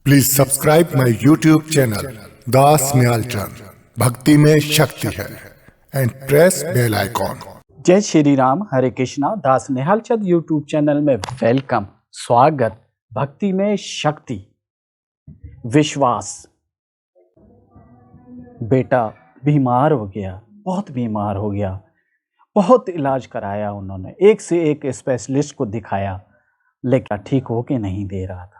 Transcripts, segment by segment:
Please subscribe my YouTube channel Das Nyalchand. भक्ति में शक्ति है एंड प्रेस बेल आइकॉन। जय श्री राम, हरे कृष्णा। दास नेहालचंद यूट्यूब चैनल में वेलकम, स्वागत। भक्ति में शक्ति, विश्वास। बेटा बीमार हो गया, बहुत बीमार हो गया, बहुत इलाज कराया उन्होंने, एक से एक स्पेशलिस्ट को दिखाया, लेकिन ठीक होके नहीं दे रहा था।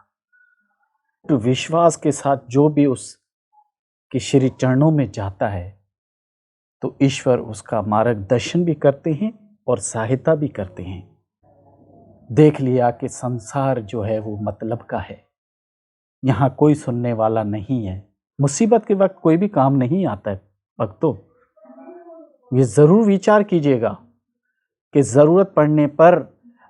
तो विश्वास के साथ जो भी उसके श्री चरणों में जाता है तो ईश्वर उसका मार्गदर्शन भी करते हैं और सहायता भी करते हैं। देख लिया कि संसार जो है वो मतलब का है, यहाँ कोई सुनने वाला नहीं है। मुसीबत के वक्त कोई भी काम नहीं आता है। भक्तों, ये ज़रूर विचार कीजिएगा कि ज़रूरत पड़ने पर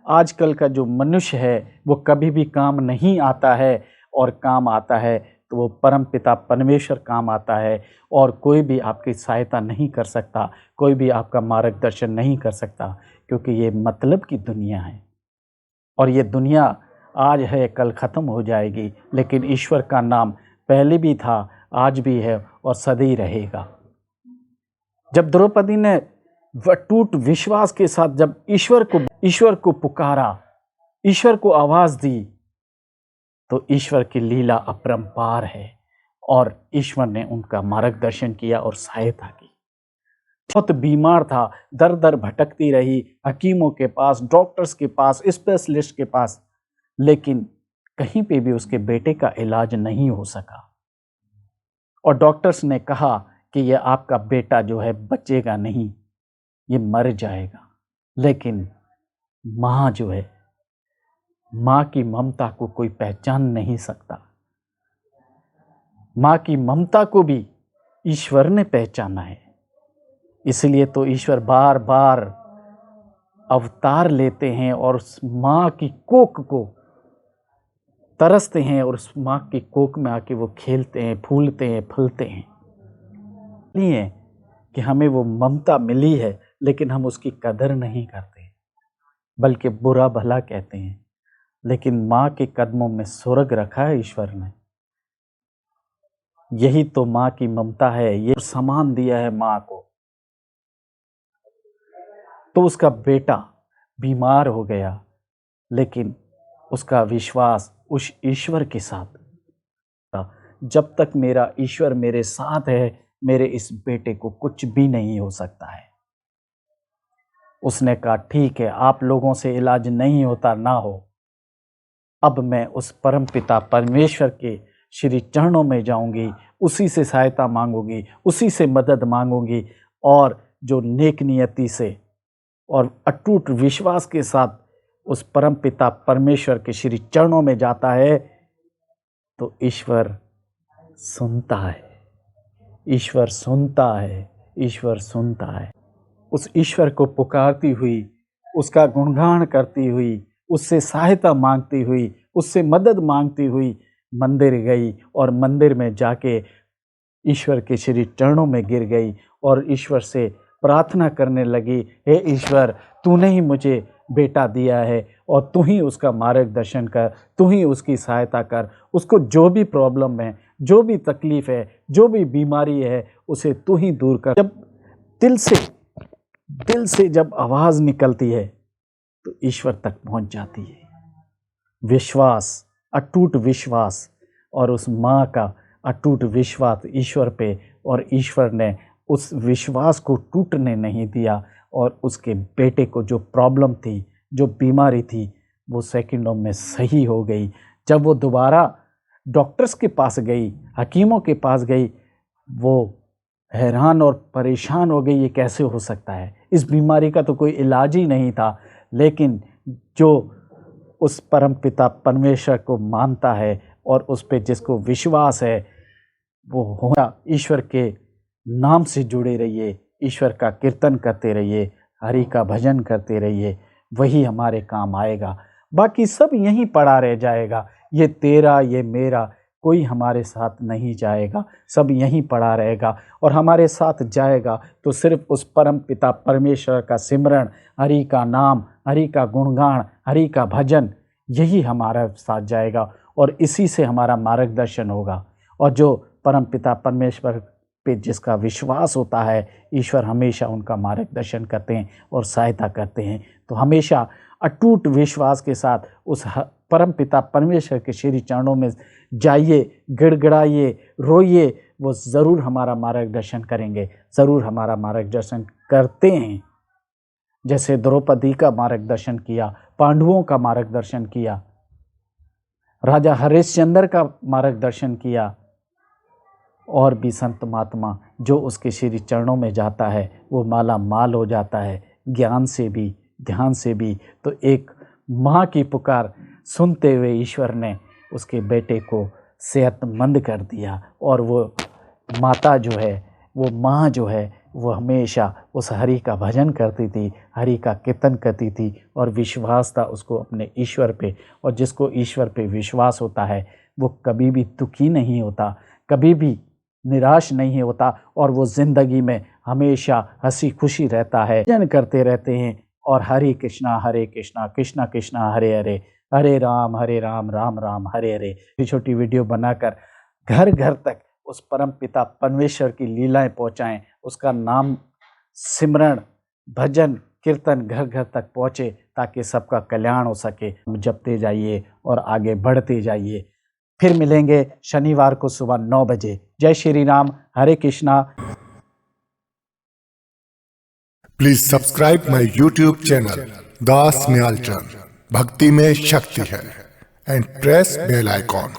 आजकल का जो मनुष्य है वो कभी भी काम नहीं आता है, और काम आता है तो वो परम पिता परमेश्वर काम आता है। और कोई भी आपकी सहायता नहीं कर सकता, कोई भी आपका मार्गदर्शन नहीं कर सकता, क्योंकि ये मतलब की दुनिया है। और ये दुनिया आज है, कल ख़त्म हो जाएगी, लेकिन ईश्वर का नाम पहले भी था, आज भी है और सदा रहेगा। जब द्रौपदी ने अटूट विश्वास के साथ जब ईश्वर को पुकारा, ईश्वर को आवाज़ दी, तो ईश्वर की लीला अपरंपार है और ईश्वर ने उनका मार्गदर्शन किया और सहायता की। बहुत बीमार था, दर दर भटकती रही, हकीमों के पास, डॉक्टर्स के पास, स्पेशलिस्ट के पास, लेकिन कहीं पे भी उसके बेटे का इलाज नहीं हो सका। और डॉक्टर्स ने कहा कि यह आपका बेटा जो है बचेगा नहीं, ये मर जाएगा। लेकिन माँ जो है, माँ की ममता को कोई पहचान नहीं सकता। माँ की ममता को भी ईश्वर ने पहचाना है। इसलिए तो ईश्वर बार बार अवतार लेते हैं और उस माँ की कोख को तरसते हैं, और उस माँ की कोख में आके वो खेलते हैं, फूलते हैं, फलते हैं। इसलिए कि हमें वो ममता मिली है, लेकिन हम उसकी कदर नहीं करते, बल्कि बुरा भला कहते हैं। लेकिन माँ के कदमों में स्वर्ग रखा है ईश्वर ने। यही तो माँ की ममता है, ये सम्मान दिया है माँ को। तो उसका बेटा बीमार हो गया, लेकिन उसका विश्वास उस ईश्वर के साथ था। जब तक मेरा ईश्वर मेरे साथ है, मेरे इस बेटे को कुछ भी नहीं हो सकता है। उसने कहा, ठीक है, आप लोगों से इलाज नहीं होता, ना हो। अब मैं उस परम पिता परमेश्वर के श्री चरणों में जाऊंगी, उसी से सहायता मांगूंगी, उसी से मदद मांगूंगी। और जो नेक नियति से और अटूट विश्वास के साथ उस परम पिता परमेश्वर के श्री चरणों में जाता है, तो ईश्वर सुनता है, ईश्वर सुनता है, ईश्वर सुनता है। उस ईश्वर को पुकारती हुई, उसका गुणगान करती हुई, उससे सहायता मांगती हुई, उससे मदद मांगती हुई मंदिर गई, और मंदिर में जाके ईश्वर के श्री चरणों में गिर गई और ईश्वर से प्रार्थना करने लगी, हे ईश्वर, तूने ही मुझे बेटा दिया है और तू ही उसका मार्गदर्शन कर, तू ही उसकी सहायता कर। उसको जो भी प्रॉब्लम है, जो भी तकलीफ़ है, जो भी बीमारी है, उसे तू ही दूर कर। जब दिल से जब आवाज़ निकलती है तो ईश्वर तक पहुंच जाती है। विश्वास, अटूट विश्वास, और उस माँ का अटूट विश्वास ईश्वर पे, और ईश्वर ने उस विश्वास को टूटने नहीं दिया। और उसके बेटे को जो प्रॉब्लम थी, जो बीमारी थी, वो सेकंडों में सही हो गई। जब वो दोबारा डॉक्टर्स के पास गई, हकीमों के पास गई, वो हैरान और परेशान हो गई, ये कैसे हो सकता है, इस बीमारी का तो कोई इलाज ही नहीं था। लेकिन जो उस परम पिता परमेश्वर को मानता है और उस पे जिसको विश्वास है, वो होगा। ईश्वर के नाम से जुड़े रहिए, ईश्वर का कीर्तन करते रहिए, हरि का भजन करते रहिए, वही हमारे काम आएगा। बाकी सब यहीं पड़ा रह जाएगा, ये तेरा ये मेरा, कोई हमारे साथ नहीं जाएगा, सब यहीं पड़ा रहेगा। और हमारे साथ जाएगा तो सिर्फ उस परम पिता परमेश्वर का सिमरन, हरि का नाम, हरि का गुणगान, हरि का भजन, यही हमारा साथ जाएगा। और इसी से हमारा मार्गदर्शन होगा। और जो परमपिता परमेश्वर पे जिसका विश्वास होता है, ईश्वर हमेशा उनका मार्गदर्शन करते हैं और सहायता करते हैं। तो हमेशा अटूट विश्वास के साथ उस परमपिता परमेश्वर के श्री चरणों में जाइए, गिड़गिड़ाइए, रोइए, वो ज़रूर हमारा मार्गदर्शन करेंगे, ज़रूर हमारा मार्गदर्शन करते हैं। जैसे द्रौपदी का मार्गदर्शन किया, पांडवों का मार्गदर्शन किया, राजा हरिश्चंद्र का मार्गदर्शन किया, और भी संत महात्मा जो उसके श्री चरणों में जाता है वो माला माल हो जाता है, ज्ञान से भी, ध्यान से भी। तो एक माँ की पुकार सुनते हुए ईश्वर ने उसके बेटे को सेहतमंद कर दिया। और वो माता जो है, वो माँ जो है, वो हमेशा उस हरि का भजन करती थी, हरि का कीर्तन करती थी, और विश्वास था उसको अपने ईश्वर पे। और जिसको ईश्वर पे विश्वास होता है वो कभी भी दुखी नहीं होता, कभी भी निराश नहीं होता, और वो ज़िंदगी में हमेशा हंसी खुशी रहता है, भजन करते रहते हैं। और हरे कृष्णा कृष्णा कृष्णा हरे हरे, हरे राम राम राम हरे हरे। छोटी छोटी वीडियो बनाकर घर घर तक उस परम पिता परमेश्वर की लीलाएं पहुंचाएं, उसका नाम सिमरण, भजन, कीर्तन घर घर तक पहुंचे, ताकि सबका कल्याण हो सके। जपते जाइए और आगे बढ़ते जाइए। फिर मिलेंगे शनिवार को सुबह 9 बजे। जय श्री राम, हरे Krishna. Please subscribe my YouTube channel Das Myalchand, भक्ति में शक्ति है, एंड प्रेस बेल आइकॉन।